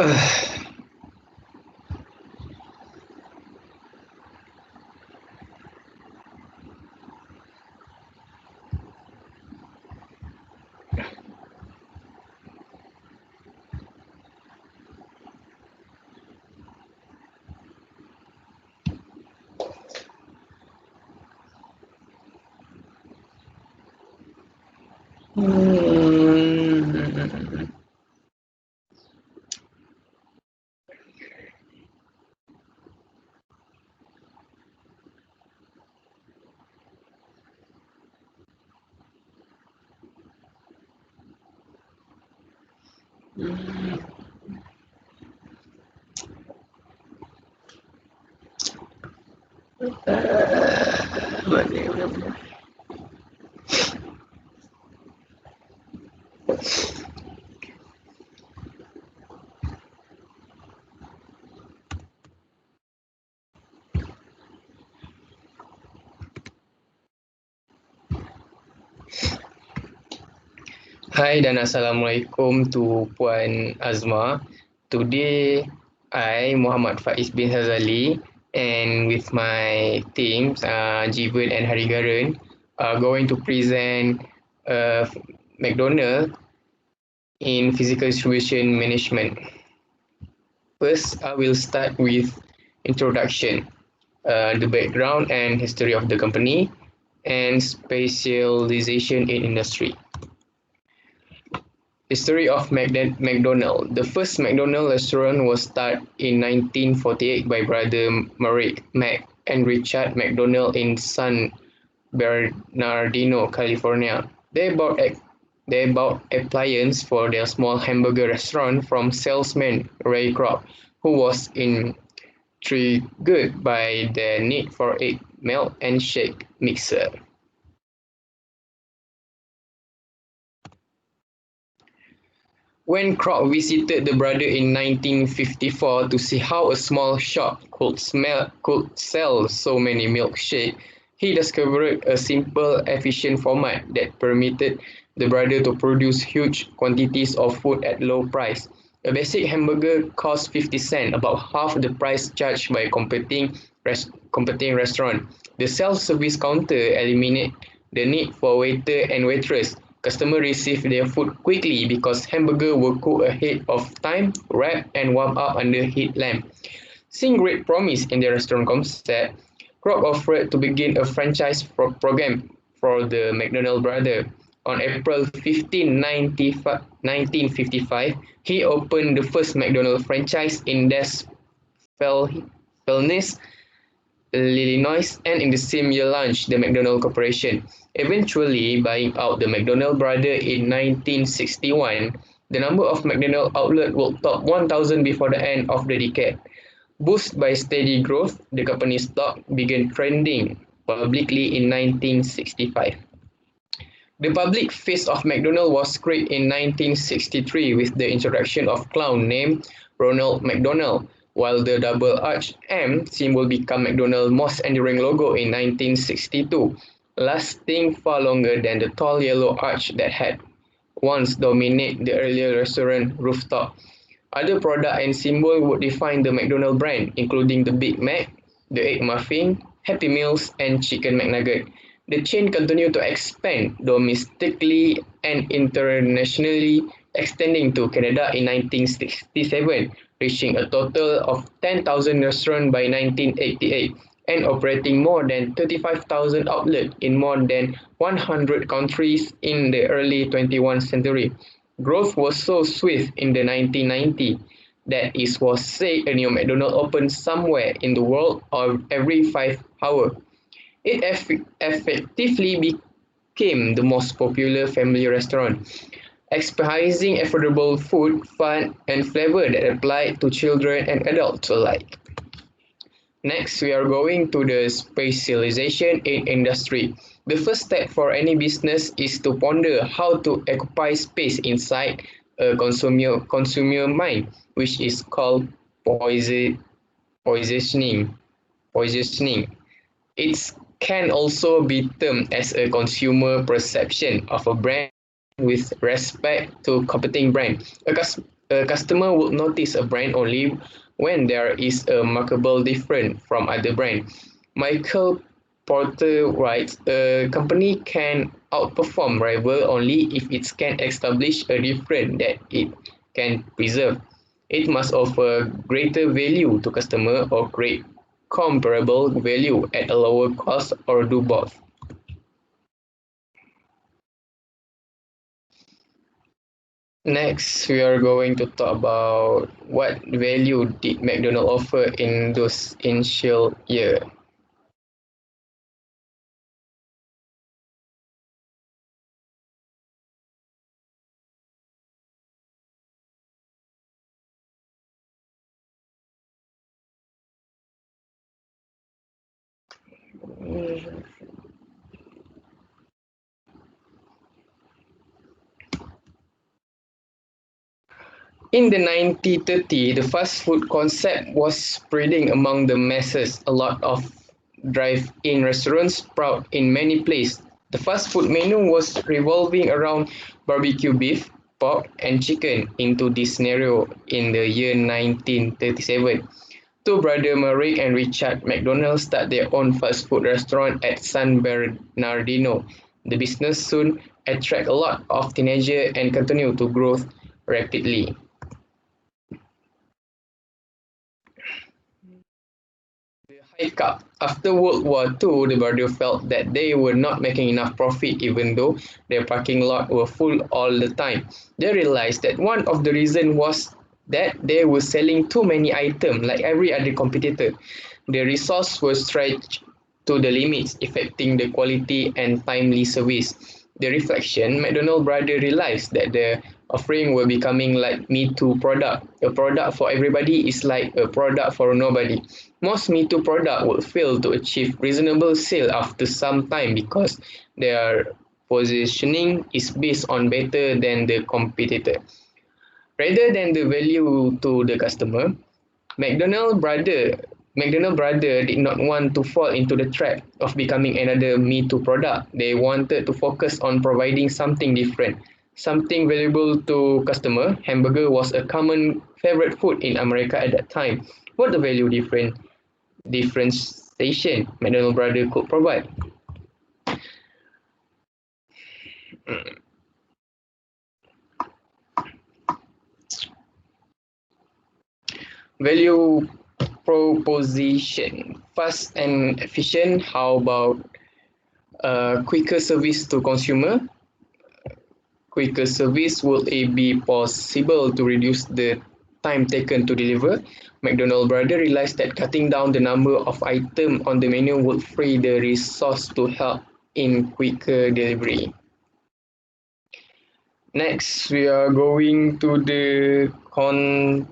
Hai dan Assalamualaikum to Puan Azma. Today, I, Muhammad Faiz bin Hazali, and with my team, Jeevan and Harigaran, are going to present McDonald in physical distribution management. First, I will start with introduction, the background and history of the company, and specialization in industry. History of McDonald. The first McDonald restaurant was started in 1948 by brother Merrick Mac and Richard McDonald in San Bernardino, California. They bought appliances for their small hamburger restaurant from salesman Ray Kroc, who was intrigued by the need for a melt and shake mixer. When Kroc visited the brother in 1954 to see how a small shop could sell so many milkshakes, he discovered a simple, efficient format that permitted the brother to produce huge quantities of food at low price. A basic hamburger cost 50 cents, about half the price charged by competing restaurants. The self-service counter eliminated the need for waiter and waitress. Customers receive their food quickly because hamburgers were cooked ahead of time, wrapped, and warmed up under heat lamp. Seeing great promise in the restaurant concept, Kroc offered to begin a franchise program for the McDonald brothers. On April 15, 1955, he opened the first McDonald franchise in Des Fellness, Illinois, and in the same year launched the McDonald Corporation, eventually buying out the McDonald brothers in 1961. The number of McDonald outlets will top 1,000 before the end of the decade. Boosted by steady growth, the company's stock began trending publicly in 1965. The public face of McDonald was created in 1963 with the introduction of clown named Ronald McDonald, while the double-arched M symbol became McDonald's most enduring logo in 1962, lasting far longer than the tall yellow arch that had once dominated the earlier restaurant rooftop. Other products and symbols would define the McDonald brand, including the Big Mac, the Egg Muffin, Happy Meals, and Chicken McNugget. The chain continued to expand domestically and internationally, extending to Canada in 1967, reaching a total of 10,000 restaurants by 1988 and operating more than 35,000 outlets in more than 100 countries in the early 21st century. Growth was so swift in the 1990s that it was said a new McDonald's opened somewhere in the world every 5 hours. It effectively became the most popular family restaurant, emphasizing affordable food, fun, and flavor that applied to children and adults alike. Next, we are going to the specialization in industry. The first step for any business is to ponder how to occupy space inside a consumer mind, which is called positioning. Positioning. It can also be termed as a consumer perception of a brand with respect to competing brand. A customer would notice a brand only when there is a markable difference from other brands. Michael Porter writes, a company can outperform rival only if it can establish a difference that it can preserve. It must offer greater value to customer or create comparable value at a lower cost or do both. Next, we are going to talk about what value did McDonald's offer in those initial years. In the 1930s, the fast food concept was spreading among the masses. A lot of drive-in restaurants sprout in many places. The fast food menu was revolving around barbecue beef, pork, and chicken. Into this scenario in the year 1937, two brothers Merrick and Richard McDonald started their own fast food restaurant at San Bernardino. The business soon attracted a lot of teenagers and continued to grow rapidly. The hiccup. After World War II, the brothers felt that they were not making enough profit even though their parking lot were full all the time. They realized that one of the reasons was that they were selling too many items like every other competitor. The resource was stretched to the limits, affecting the quality and timely service. The reflection, McDonald Brothers realized that the offering were becoming like Me Too product. A product for everybody is like a product for nobody. Most Me Too product will fail to achieve reasonable sale after some time because their positioning is based on better than the competitor. Rather than the value to the customer, McDonald brother McDonald brother did not want to fall into the trap of becoming another Me Too product. They wanted to focus on providing something different, something valuable to customer. Hamburger was a common favorite food in America at that time. What the value differentiation McDonald brother could provide? Value proposition, fast and efficient. How about quicker service to consumer? Quicker service will it be possible to reduce the time taken to deliver? McDonald Brothers realized that cutting down the number of items on the menu would free the resource to help in quicker delivery. Next, we are going to the content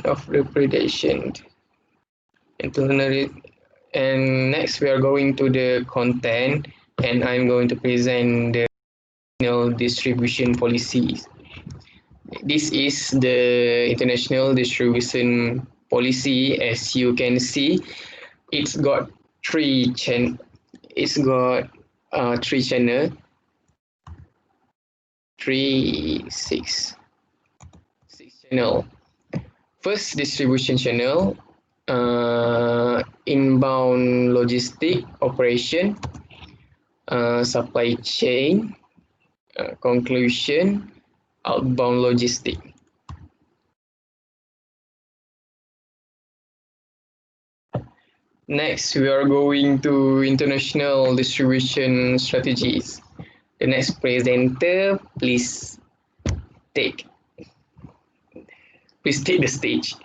of the predation. And next, we are going to the content, and I'm going to present the distribution policies. This is the international distribution policy. As you can see, it's got three chan it's got three channel, six channel. First distribution channel, inbound logistic operation, supply chain, conclusion, outbound logistic. Next, we are going to international distribution strategies. The next presenter, take please take the stage.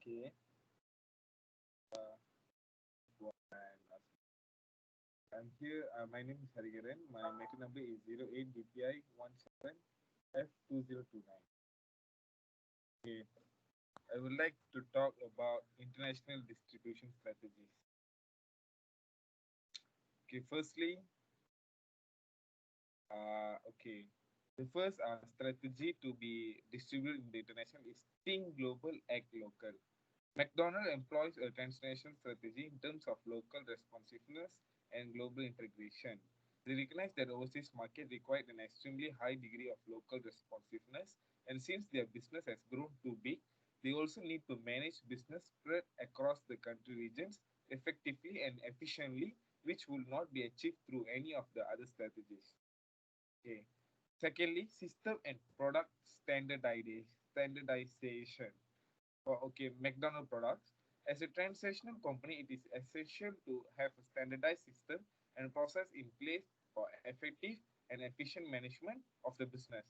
Okay. I'm here. My name is Harigaran. My maker number is 08 DPI 17 F2029. Okay. I would like to talk about international distribution strategies. Okay, firstly, okay. The first strategy to be distributed in the international is think global, act local. McDonald's employs a transnational strategy in terms of local responsiveness and global integration. They recognize that overseas market required an extremely high degree of local responsiveness, and since their business has grown too big, they also need to manage business spread across the country regions effectively and efficiently, which will not be achieved through any of the other strategies. Okay. Secondly, system and product standardization for McDonald products. As a transnational company, it is essential to have a standardized system and process in place for effective and efficient management of the business.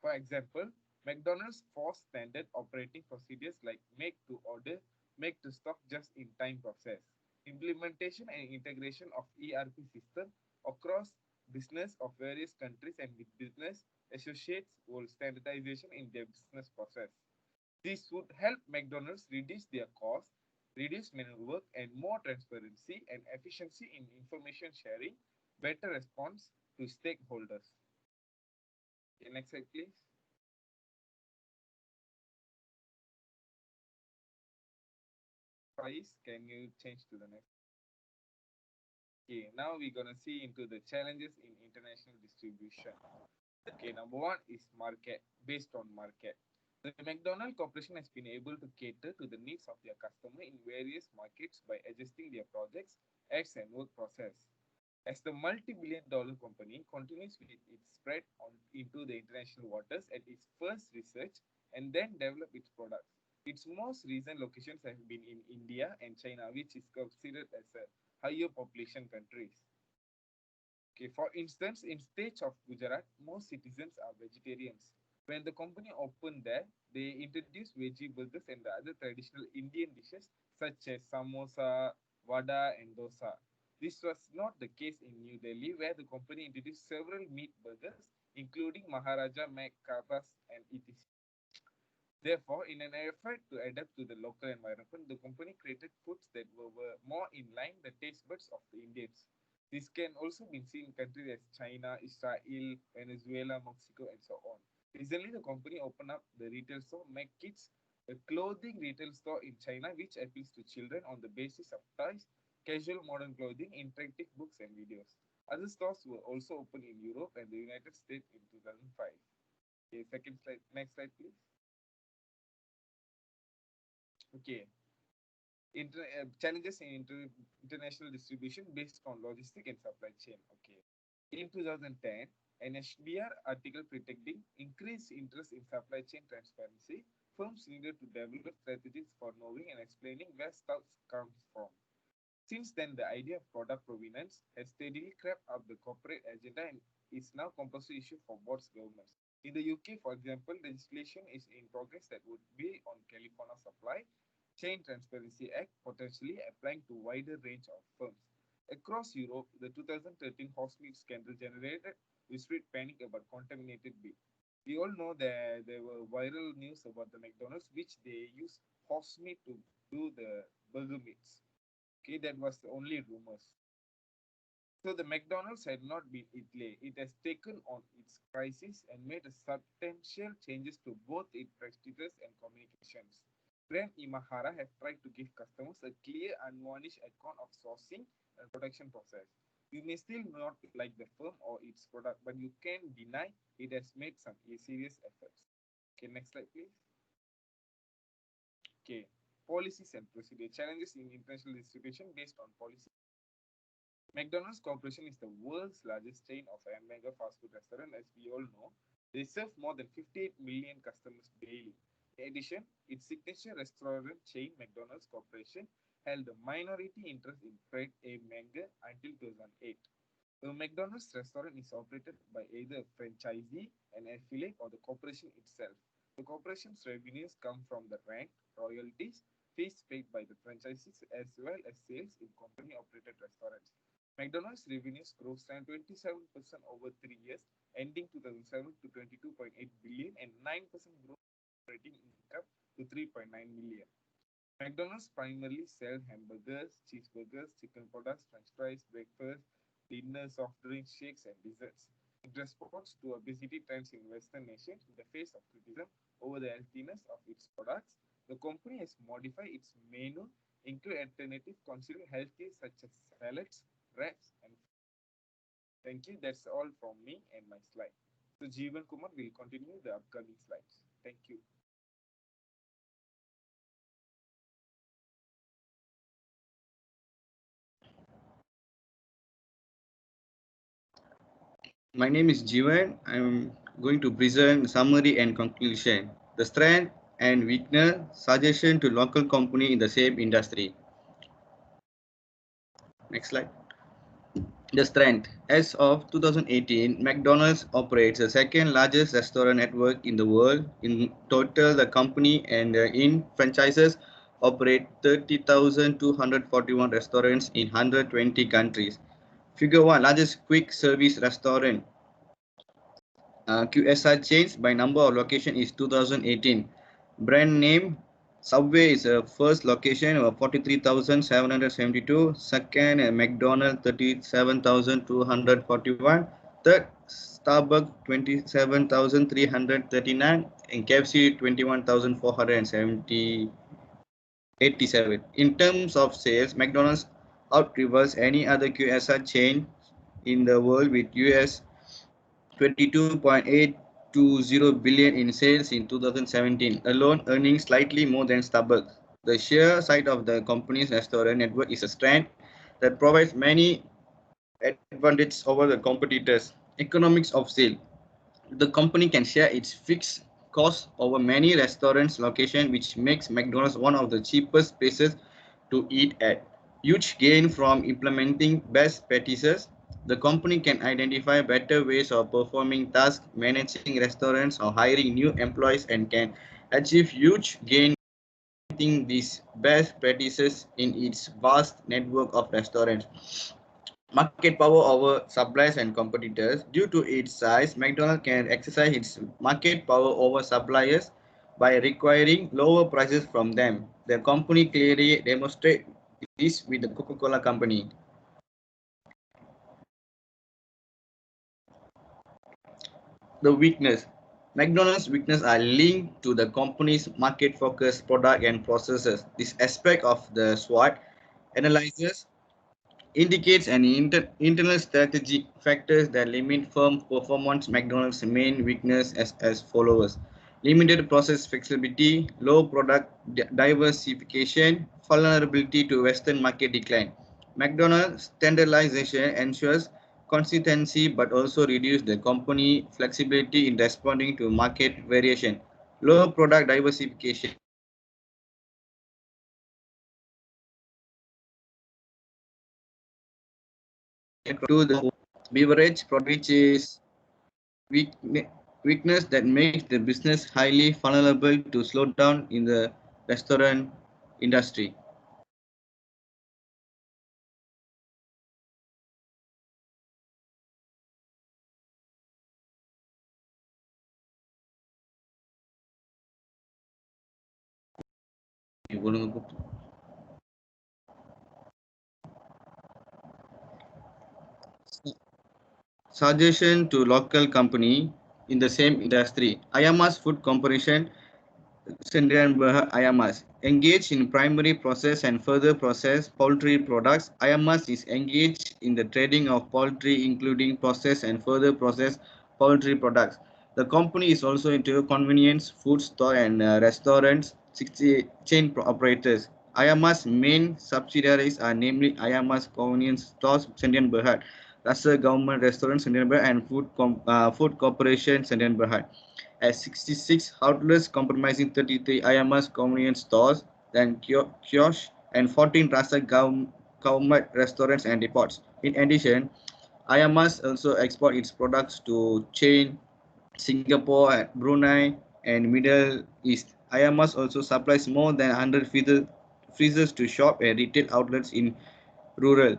For example, McDonald's force standard operating procedures like make to order, make to stock just in time process, implementation and integration of ERP system across business of various countries and with business associates will standardization in their business process. This would help McDonald's reduce their costs, reduce manual work, and more transparency and efficiency in information sharing, better response to stakeholders. Okay, next slide, please. Faiz, can you change to the next? Okay, now we're gonna see into the challenges in international distribution. Okay, number one is market, based on market. The McDonald Corporation has been able to cater to the needs of their customer in various markets by adjusting their projects, ads, and work process. As the multi-billion-dollar company continues with its spread into the international waters at its first research and then develop its products. Its most recent locations have been in India and China, which is considered as a higher population countries. Okay, for instance, in state of Gujarat, most citizens are vegetarians. When the company opened there, they introduced veggie burgers and the other traditional Indian dishes such as samosa, vada, and dosa. This was not the case in New Delhi, where the company introduced several meat burgers, including Maharaja Mac Kabas and etc. Therefore, in an effort to adapt to the local environment, the company created foods that were more in line the taste buds of the Indians. This can also be seen in countries as China, Israel, Venezuela, Mexico, and so on. Recently, the company opened up the retail store McKids, a clothing retail store in China which appeals to children on the basis of toys, casual modern clothing, interactive books, and videos. Other stores were also opened in Europe and the United States in 2005. Okay, second slide, next slide, please. Okay, challenges in international distribution based on logistic and supply chain. Okay, in 2010, an HBR article predicting increased interest in supply chain transparency, firms needed to develop strategies for knowing and explaining where stuff comes from. Since then, the idea of product provenance has steadily crept up the corporate agenda and is now compulsory issue for most governments. In the UK, for example, legislation is in progress that would be on California Supply Chain Transparency Act, potentially applying to wider range of firms. Across Europe, the 2013 horsemeat scandal generated widespread panic about contaminated beef. We all know that there were viral news about the McDonald's, which they use horsemeat to do the burger meats. Okay, that was the only rumors. So the McDonald's had not been Italy. It has taken on its crisis and made a substantial changes to both its practices and communications. Brand Imahara have tried to give customers a clear, unvarnished account of sourcing and production process. You may still not like the firm or its product, but you can deny it has made some serious efforts. Okay, next slide, please. Okay, policies and procedure challenges in international distribution based on policy. McDonald's Corporation is the world's largest chain of hamburger fast food restaurant, as we all know. They serve more than 58 million customers daily. In addition, its signature restaurant chain, McDonald's Corporation, held a minority interest in Fred A. Menger until 2008. A McDonald's restaurant is operated by either a franchisee, an affiliate, or the corporation itself. The corporation's revenues come from the rent, royalties, fees paid by the franchisees, as well as sales in company-operated restaurants. McDonald's revenues grew 27% over 3 years, ending 2007 to 22.8 billion and 9% growth operating income to 3.9 million. McDonald's primarily sells hamburgers, cheeseburgers, chicken products, french fries, breakfast, dinners, soft drinks, shakes, and desserts. It responds to obesity trends in Western nations in the face of criticism over the healthiness of its products. The company has modified its menu, include alternatives considered healthy such as salads, wraps, and thank you. That's all from me and my slide. So Jeevan Kumar will continue the upcoming slides. Thank you. My name is Jivan. I'm going to present summary and conclusion. The strength and weakness, suggestion to local company in the same industry. Next slide. The strength. As of 2018, McDonald's operates the second largest restaurant network in the world. In total, the company and in franchises operate 30,241 restaurants in 120 countries. Figure 1, largest quick service restaurant. QSR change by number of location is 2018. Brand name Subway is a first location of 43,772. Second, McDonald's 37,241. Third, Starbucks 27,339 and KFC 21,487. In terms of sales, McDonald's out rivals any other QSR chain in the world with US 22.820 billion in sales in 2017 alone, earning slightly more than Starbucks. The sheer size of the company's restaurant network is a strength that provides many advantages over the competitors. Economics of sale. The company can share its fixed costs over many restaurants location, which makes McDonald's one of the cheapest places to eat at. Huge gain from implementing best practices. The company can identify better ways of performing tasks, managing restaurants, or hiring new employees, and can achieve huge gain these best practices in its vast network of restaurants. Market power over suppliers and competitors. Due to its size, McDonald's can exercise its market power over suppliers by requiring lower prices from them. The company clearly demonstrates this with the Coca-Cola company. The weakness. McDonald's weakness are linked to the company's market focus product and processes. This aspect of the SWOT analyzes indicates an internal strategic factors that limit firm performance. McDonald's main weakness as follows: limited process flexibility, low product diversification, vulnerability to Western market decline. McDonald's standardization ensures consistency but also reduce the company flexibility in responding to market variation. Low product diversification to the beverage product, which is weakness that makes the business highly vulnerable to slowdown in the restaurant industry. Suggestion to local company in the same industry. Ayamas Food Corporation Sendirian Berhad Ayamas. Engaged in primary process and further process poultry products, Ayamas is engaged in the trading of poultry, including processed and further processed poultry products. The company is also into convenience food store and restaurants 60 chain operators. Ayamas main subsidiaries are namely Ayamas Convenience Stores Sendirian Berhad, Rasa Government Restaurant Sendirian Berhad, and Food Corporation Sendirian Berhad at 66 outlets comprising 33 Ayamas convenience stores, then kiosks, and 14 Rasa government restaurants and depots. In addition, Ayamas also export its products to chain Singapore, Brunei, and Middle East. Ayamas also supplies more than 100 freezers to shop and retail outlets in rural.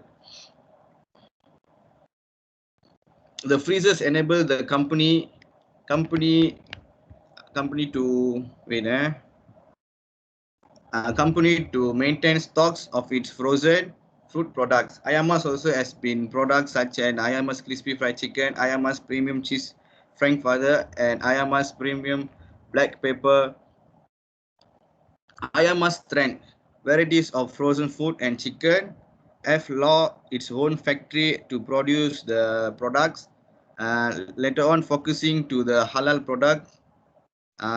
The freezers enable the company to company to maintain stocks of its frozen food products. Ayamas also has been products such as Ayamas crispy fried chicken, Ayamas premium cheese frankfurter, and Ayamas premium black pepper. Ayamas trend varieties of frozen food and chicken. F Law its own factory to produce the products. Later on, focusing to the halal product,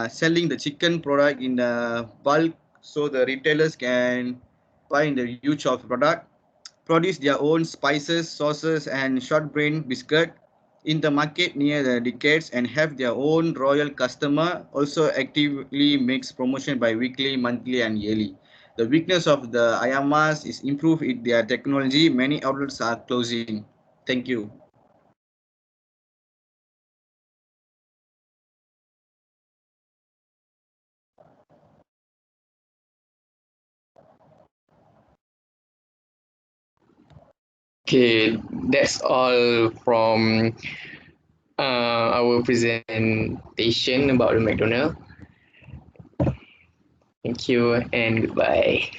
selling the chicken product in the bulk so the retailers can buy in the huge of product, produce their own spices, sauces, and short grain biscuit in the market near the decades and have their own royal customer. Also actively makes promotion by weekly, monthly, and yearly. The weakness of the Ayamas is improve it their technology. Many outlets are closing. Thank you. Okay, that's all from our presentation about the McDonald's. Thank you and goodbye.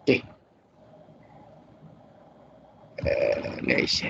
Okay. Nice.